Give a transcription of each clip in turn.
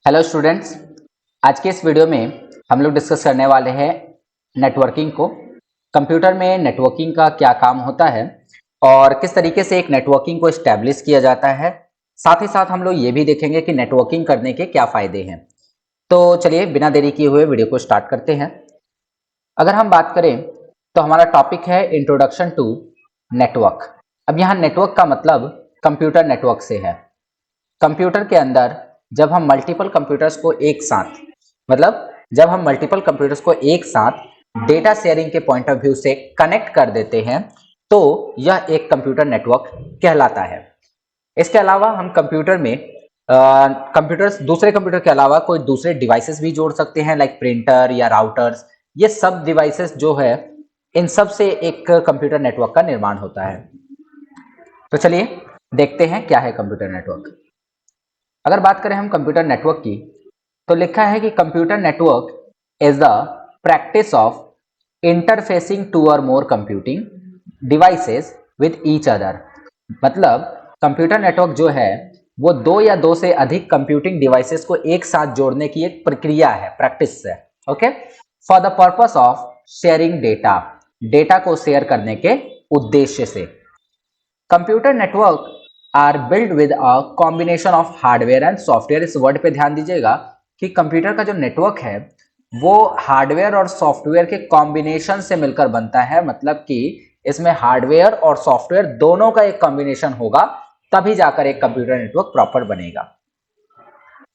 Hello students, आज के इस वीडियो में हम लोग डिस्कस करने वाले हैं नेटवर्किंग को। कंप्यूटर में नेटवर्किंग का क्या काम होता है और किस तरीके से एक नेटवर्किंग को इस्टेब्लिश किया जाता है। साथ ही साथ हम लोग ये भी देखेंगे कि नेटवर्किंग करने के क्या फ़ायदे हैं। तो चलिए बिना देरी किए हुए वीडियो को स्टार्ट करते हैं। अगर हम बात करें तो हमारा टॉपिक है इंट्रोडक्शन टू नेटवर्क। अब यहाँ नेटवर्क का मतलब कंप्यूटर नेटवर्क से है। कंप्यूटर के अंदर जब हम मल्टीपल कंप्यूटर्स को एक साथ डेटा शेयरिंग के पॉइंट ऑफ व्यू से कनेक्ट कर देते हैं तो यह एक कंप्यूटर नेटवर्क कहलाता है। इसके अलावा हम कंप्यूटर में कंप्यूटर्स दूसरे कंप्यूटर के अलावा कोई दूसरे डिवाइसेस भी जोड़ सकते हैं, लाइक प्रिंटर या राउटर्स। ये सब डिवाइसेस जो है, इन सब से एक कंप्यूटर नेटवर्क का निर्माण होता है। तो चलिए देखते हैं क्या है कंप्यूटर नेटवर्क। अगर बात करें हम कंप्यूटर नेटवर्क की, तो लिखा है कि computer network is the practice of interfacing two or more computing devices with each other. मतलब कंप्यूटर नेटवर्क जो है वो दो या दो से अधिक कंप्यूटिंग डिवाइसेस को एक साथ जोड़ने की एक प्रक्रिया है, प्रैक्टिस है। Okay, for the purpose of sharing data को शेयर करने के उद्देश्य से। Computer network are build with a combination of hardware and software. इस वर्ड पे ध्यान दीजिएगा कि कंप्यूटर का जो नेटवर्क है वो हार्डवेयर और सॉफ्टवेयर के कॉम्बिनेशन से मिलकर बनता है। मतलब कि इसमें हार्डवेयर और सॉफ्टवेयर दोनों का एक कॉम्बिनेशन होगा, तभी जाकर एक कंप्यूटर नेटवर्क प्रॉपर बनेगा।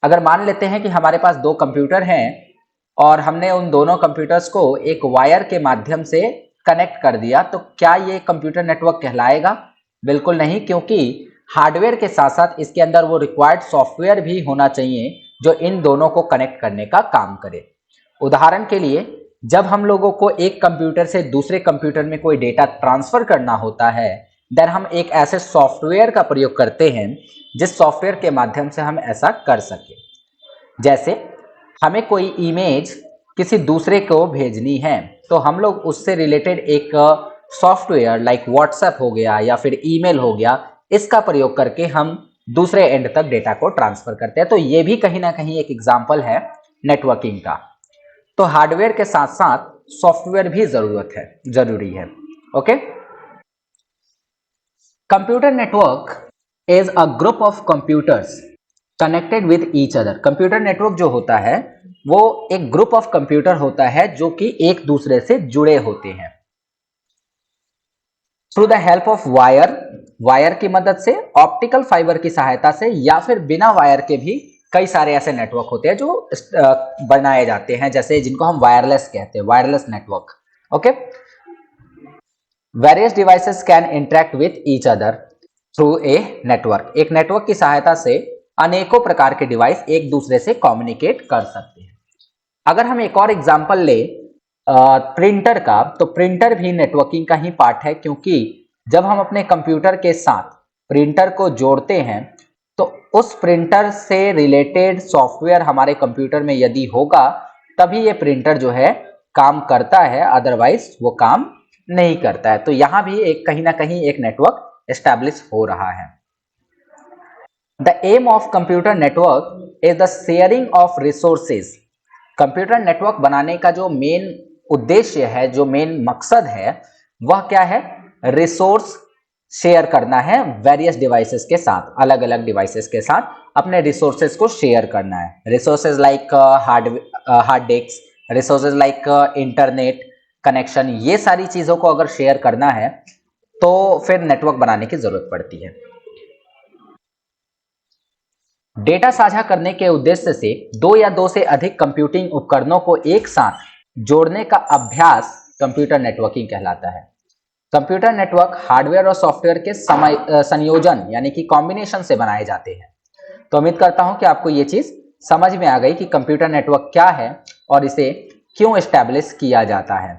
अगर मान लेते हैं कि हमारे पास दो कंप्यूटर हैं और हमने उन दोनों कंप्यूटर्स को एक वायर के माध्यम से कनेक्ट कर दिया, तो क्या ये कंप्यूटर नेटवर्क कहलाएगा? बिल्कुल नहीं, क्योंकि हार्डवेयर के साथ साथ इसके अंदर वो रिक्वायर्ड सॉफ्टवेयर भी होना चाहिए जो इन दोनों को कनेक्ट करने का काम करे। उदाहरण के लिए, जब हम लोगों को एक कंप्यूटर से दूसरे कंप्यूटर में कोई डेटा ट्रांसफर करना होता है, देन हम एक ऐसे सॉफ्टवेयर का प्रयोग करते हैं जिस सॉफ्टवेयर के माध्यम से हम ऐसा कर सके। जैसे हमें कोई इमेज किसी दूसरे को भेजनी है, तो हम लोग उससे रिलेटेड एक सॉफ्टवेयर लाइक व्हाट्सएप हो गया या फिर ईमेल हो गया, इसका प्रयोग करके हम दूसरे एंड तक डेटा को ट्रांसफर करते हैं। तो ये भी कहीं ना कहीं एक एग्जांपल है नेटवर्किंग का। तो हार्डवेयर के साथ साथ सॉफ्टवेयर भी जरूरी है। Okay, computer network is a group of computers connected with each other. Computer network जो होता है वो एक ग्रुप ऑफ कंप्यूटर होता है जो कि एक दूसरे से जुड़े होते हैं through the help of wire की मदद से, ऑप्टिकल फाइबर की सहायता से, या फिर बिना वायर के भी कई सारे ऐसे नेटवर्क होते हैं जो बनाए जाते हैं, जैसे जिनको हम वायरलेस कहते हैं, wireless network. Okay, various devices can interact with each other through a network. एक नेटवर्क की सहायता से अनेकों प्रकार के डिवाइस एक दूसरे से कम्युनिकेट कर सकते हैं। अगर हम एक और एग्जांपल ले प्रिंटर का, तो प्रिंटर भी नेटवर्किंग का ही पार्ट है, क्योंकि जब हम अपने कंप्यूटर के साथ प्रिंटर को जोड़ते हैं तो उस प्रिंटर से रिलेटेड सॉफ्टवेयर हमारे कंप्यूटर में यदि होगा तभी ये प्रिंटर जो है काम करता है, अदरवाइज वो काम नहीं करता है। तो यहां भी एक कहीं ना कहीं एक नेटवर्क एस्टैब्लिश हो रहा है। The aim of computer network is the sharing of resources. Computer network बनाने का जो मेन उद्देश्य है, जो मेन मकसद है, वह क्या है? रिसोर्स शेयर करना है वेरियस डिवाइसेस के साथ, अलग अलग डिवाइसेस के साथ अपने रिसोर्सेज को शेयर करना है। Resources like hard disk, resources like internet connection, ये सारी चीजों को अगर शेयर करना है तो फिर नेटवर्क बनाने की जरूरत पड़ती है। डेटा साझा करने के उद्देश्य से दो या दो से अधिक कंप्यूटिंग उपकरणों को एक साथ जोड़ने का अभ्यास कंप्यूटर नेटवर्किंग कहलाता है। कंप्यूटर नेटवर्क हार्डवेयर और सॉफ्टवेयर के संयोजन यानी कि कॉम्बिनेशन से बनाए जाते हैं। तो उम्मीद करता हूं कि आपको ये चीज समझ में आ गई कि कंप्यूटर नेटवर्क क्या है और इसे क्यों एस्टैब्लिश किया जाता है।